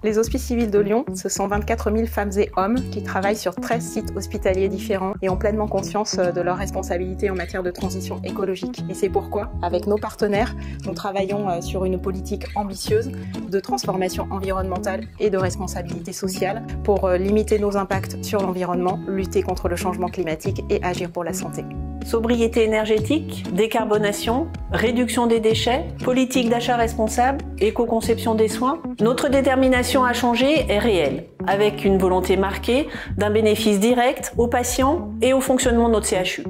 Les Hospices civils de Lyon, ce sont 24 000 femmes et hommes qui travaillent sur 13 sites hospitaliers différents et ont pleinement conscience de leurs responsabilités en matière de transition écologique. Et c'est pourquoi, avec nos partenaires, nous travaillons sur une politique ambitieuse de transformation environnementale et de responsabilité sociale pour limiter nos impacts sur l'environnement, lutter contre le changement climatique et agir pour la santé. Sobriété énergétique, décarbonation, réduction des déchets, politique d'achat responsable, éco-conception des soins. Notre détermination à changer est réelle, avec une volonté marquée d'un bénéfice direct aux patients et au fonctionnement de notre CHU.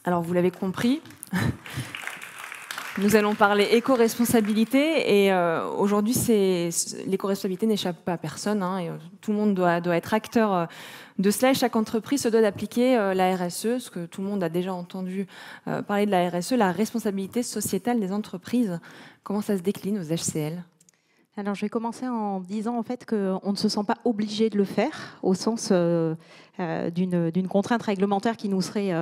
Alors vous l'avez compris, nous allons parler éco-responsabilité et aujourd'hui l'éco-responsabilité n'échappe pas à personne et tout le monde doit être acteur de cela. Chaque entreprise se doit d'appliquer la RSE, ce que tout le monde a déjà entendu parler de la RSE, la responsabilité sociétale des entreprises. Comment ça se décline aux HCL ? Alors, je vais commencer en disant en fait qu'on ne se sent pas obligé de le faire au sens d'une contrainte réglementaire qui nous serait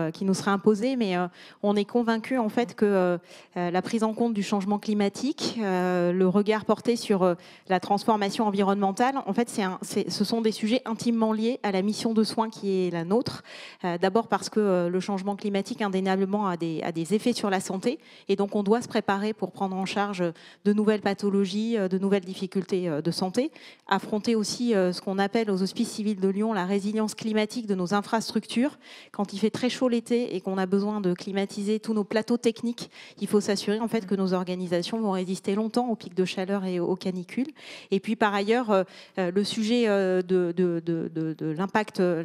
imposée, mais on est convaincu en fait que la prise en compte du changement climatique, le regard porté sur la transformation environnementale, en fait, ce sont des sujets intimement liés à la mission de soins qui est la nôtre. D'abord parce que le changement climatique indéniablement a des effets sur la santé, et donc on doit se préparer pour prendre en charge de nouvelles pathologies, de nouvelles difficultés de santé, affronter aussi ce qu'on appelle aux Hospices civils de Lyon la résilience climatique de nos infrastructures. Quand il fait très chaud l'été et qu'on a besoin de climatiser tous nos plateaux techniques, il faut s'assurer en fait que nos organisations vont résister longtemps aux pics de chaleur et aux canicules. Et puis par ailleurs, le sujet de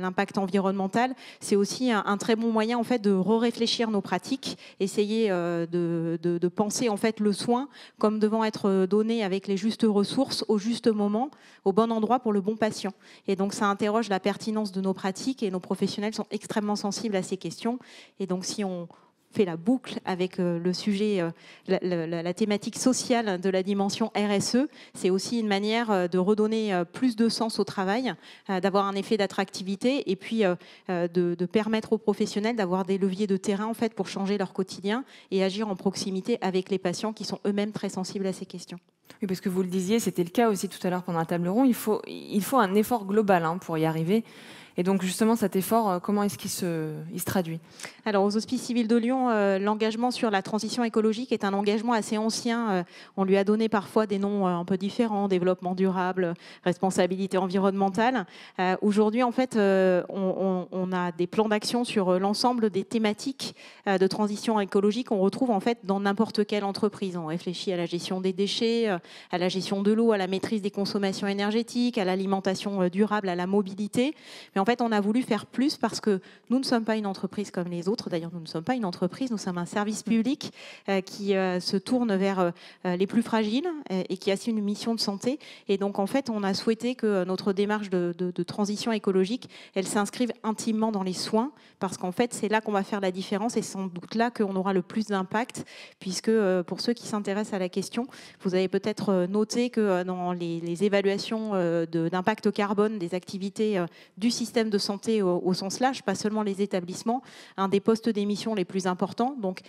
l'impact environnemental, c'est aussi un très bon moyen en fait de réfléchir nos pratiques, essayer de penser en fait le soin comme devant être donné avec les justes ressources au juste moment, au bon endroit pour le bon patient. Et donc ça interroge la pertinence de nos pratiques et nos professionnels sont extrêmement sensibles à ces questions. Et donc si on fait la boucle avec le sujet, la thématique sociale de la dimension RSE, c'est aussi une manière de redonner plus de sens au travail, d'avoir un effet d'attractivité et puis de permettre aux professionnels d'avoir des leviers de terrain en fait pour changer leur quotidien et agir en proximité avec les patients qui sont eux-mêmes très sensibles à ces questions. Oui, parce que vous le disiez, c'était le cas aussi tout à l'heure pendant la table ronde, il faut un effort global pour y arriver. Et donc justement, cet effort, comment est-ce qu'il se traduit ? Alors aux Hospices civils de Lyon, l'engagement sur la transition écologique est un engagement assez ancien. On lui a donné parfois des noms un peu différents, développement durable, responsabilité environnementale. Aujourd'hui, en fait, on a des plans d'action sur l'ensemble des thématiques de transition écologique qu'on retrouve en fait dans n'importe quelle entreprise. On réfléchit à la gestion des déchets, à la gestion de l'eau, à la maîtrise des consommations énergétiques, à l'alimentation durable, à la mobilité. Mais en fait, on a voulu faire plus parce que nous ne sommes pas une entreprise comme les autres. D'ailleurs, nous ne sommes pas une entreprise, nous sommes un service public qui se tourne vers les plus fragiles et qui assume une mission de santé. Et donc, en fait, on a souhaité que notre démarche de transition écologique, elle s'inscrive intimement dans les soins parce qu'en fait, c'est là qu'on va faire la différence et c'est sans doute là qu'on aura le plus d'impact puisque pour ceux qui s'intéressent à la question, vous avez peut-être noté que dans les évaluations d'impact carbone des activités du système de santé au sens large, pas seulement les établissements, un des postes d'émission les plus importants, donc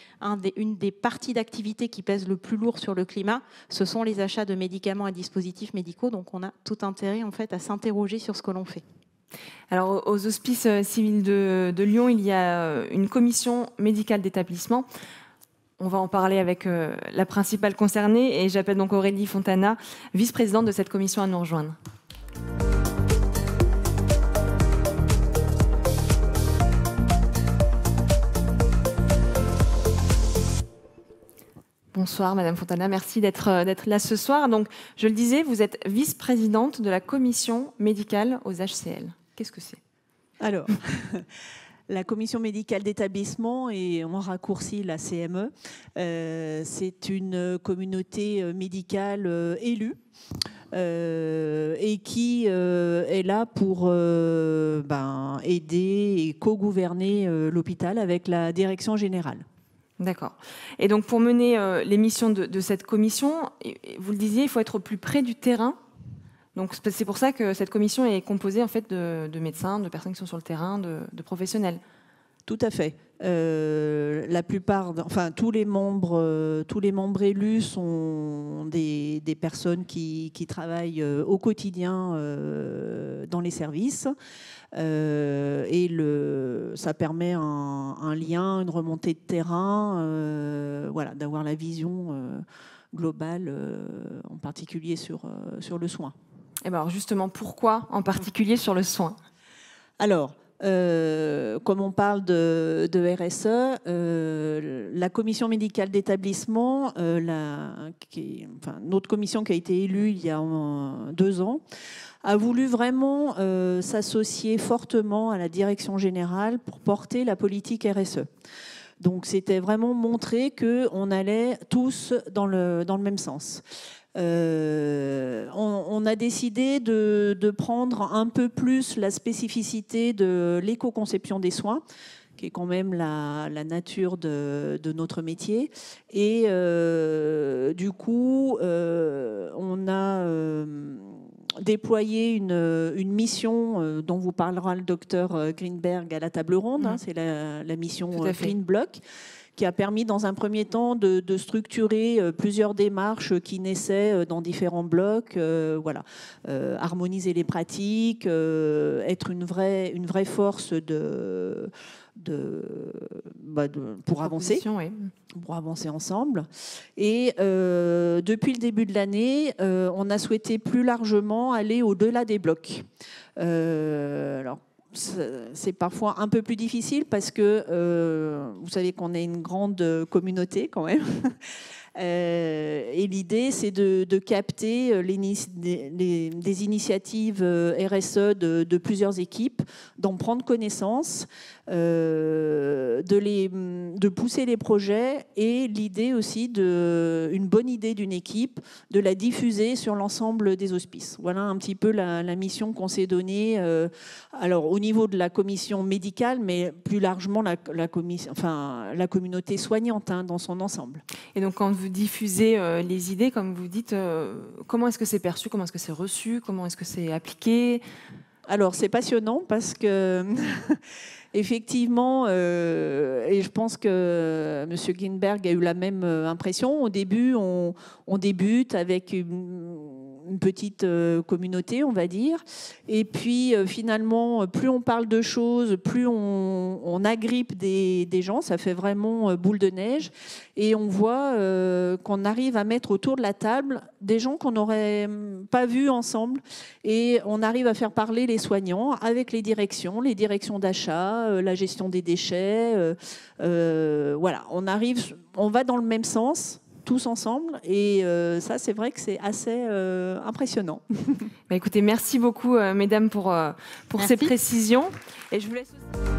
une des parties d'activité qui pèse le plus lourd sur le climat, ce sont les achats de médicaments et dispositifs médicaux. Donc on a tout intérêt en fait à s'interroger sur ce que l'on fait. Alors aux Hospices civils de Lyon, il y a une commission médicale d'établissement. On va en parler avec la principale concernée et j'appelle donc Aurélie Fontana, vice-présidente de cette commission, à nous rejoindre. Bonsoir Madame Fontana, merci d'être là ce soir. Donc, je le disais, vous êtes vice-présidente de la commission médicale aux HCL. Qu'est-ce que c'est ? Alors, la commission médicale d'établissement, et on raccourcit la CME, c'est une communauté médicale élue et qui est là pour aider et co-gouverner l'hôpital avec la direction générale. D'accord. Et donc, pour mener les missions de cette commission, vous le disiez, il faut être au plus près du terrain. Donc, c'est pour ça que cette commission est composée en fait de médecins, de personnes qui sont sur le terrain, de professionnels. Tout à fait. La plupart, enfin tous les membres élus sont des personnes qui travaillent au quotidien dans les services. Et ça permet un lien, une remontée de terrain, voilà, d'avoir la vision globale, en particulier sur le soin. Et ben alors justement, pourquoi en particulier sur le soin? Alors, comme on parle de RSE, la commission médicale d'établissement, notre commission qui a été élue il y a 2 ans, a voulu vraiment s'associer fortement à la direction générale pour porter la politique RSE. Donc c'était vraiment montrer qu'on allait tous dans le même sens. On a décidé de prendre un peu plus la spécificité de l'éco-conception des soins, qui est quand même la nature de notre métier. Et du coup, on a déployé une mission dont vous parlera le docteur Greenberg à la table ronde. C'est la mission Green Bloc, qui a permis dans un premier temps de structurer plusieurs démarches qui naissaient dans différents blocs, voilà, harmoniser les pratiques, être une vraie force pour avancer, oui. Pour avancer ensemble. Et depuis le début de l'année, on a souhaité plus largement aller au-delà des blocs. Alors, c'est parfois un peu plus difficile parce que vous savez qu'on est une grande communauté quand même. Et l'idée, c'est de capter des initiatives RSE de plusieurs équipes, d'en prendre connaissance, de pousser les projets, et l'idée aussi une bonne idée d'une équipe, de la diffuser sur l'ensemble des hospices. Voilà un petit peu la mission qu'on s'est donnée, alors au niveau de la commission médicale, mais plus largement la communauté soignante dans son ensemble. Et donc quand vous diffusez les idées, comme vous dites, comment est-ce que c'est perçu, comment est-ce que c'est reçu, comment est-ce que c'est appliqué? Alors c'est passionnant parce que effectivement, et je pense que M. Greenberg a eu la même impression. Au début, on débute avec une petite communauté, on va dire. Et puis, finalement, plus on parle de choses, plus on agrippe des gens. Ça fait vraiment boule de neige. Et on voit qu'on arrive à mettre autour de la table des gens qu'on n'aurait pas vus ensemble. Et on arrive à faire parler les soignants avec les directions d'achat, la gestion des déchets. Voilà, on va dans le même sens, tous ensemble, et ça, c'est vrai que c'est assez impressionnant. Bah, écoutez, merci beaucoup, mesdames, pour ces précisions. Et je vous laisse aussi...